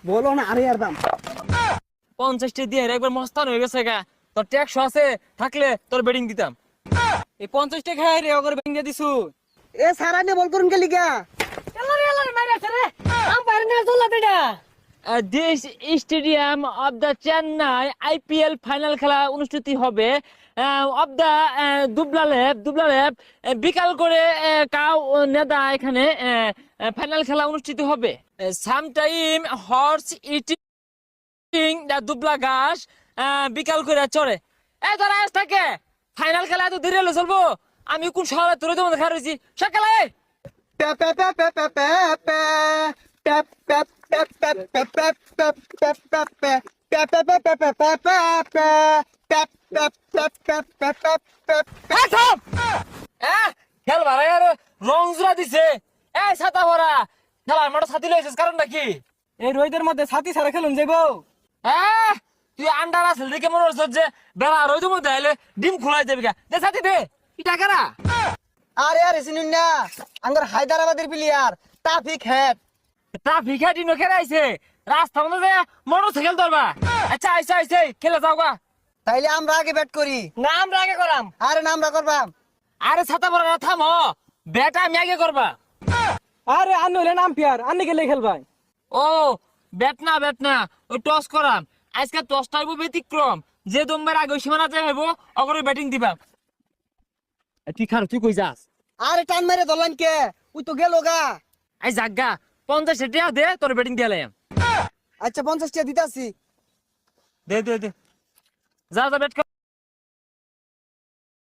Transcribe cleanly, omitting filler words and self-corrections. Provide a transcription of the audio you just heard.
বলো না আরে আর দাম 50টা দিয়ে একবার মস্তান হয়ে গেছে গা। তোর ট্যাক্স আছে থাকলে তোর বেডিং দিতাম। এই 50 টাকা রে ওগর ভেঙে দিছু এ সারা নে বল করুন গেলি গা this stadium of the Chennai IPL final খেলা অনুষ্ঠিত হবে অফ দ্য দুবলালেব বিকাল করে কাউ নেদা এখানে ফাইনাল খেলা অনুষ্ঠিত হবে। Sometime horse eating the Dubla ঘাস বিকাল করে চড়ে। এই ধরা আজ থাকে ফাইনাল খেলা এত দেরি হলে চলবো? আমি কোন শহরে তোর তোমাদের খারাপ হয়েছি সকালে খেল ভাড়া আর রং জোড়া দিছে। এই ছাতা ভরা খেলার মাঠে ছাতি লইছিস কারণটা কি? এই রোদের মধ্যে ছাতি ছাড়া খেলুন যাইবো তুই আন্ডার আসল দেখে মনে হচ্ছে যে বেলা রোদের মধ্যে আইলে ডিম খোলাই যাবি গা। দে ছাতি দে কি টাকারা। আরে আরে শুনুন না আঙ্গর হায়দ্রাবাদের প্লেয়ার ট্রাফিক হেড ট্রাফিক হাটি নো খেলাইছে রাস্তার মধ্যে মোটরসাইকেল ধরবা। আচ্ছা আইসা আইসা খেলে যাও গা। তাইলে আমরা আগে ব্যাট করি না আমরা আগে করাম। আরে না আমরা করবাম আরে ছাতা ভরা থামো ব্যাটা আমি আগে করবা। আরে আন্ন হলেন আম্পিয়ার আন্নি গেলে খেলবাই ও ব্যাট না ওই টস করাম। আজকে টসটা হইব ব্যতিক্রম। যে দমবার আগে সীমানাতে হইব অগরে ব্যাটিং দিবা। তুই খার তুই কই যাস? আরে টান মেরে ধরলেন কে ওই তো গেল গা আই জাগা 50 টাকা দে তোর ব্যাটিং দিলাম। আচ্ছা 50 টাকা দিতাছি দে দে দে যা যা ব্যাট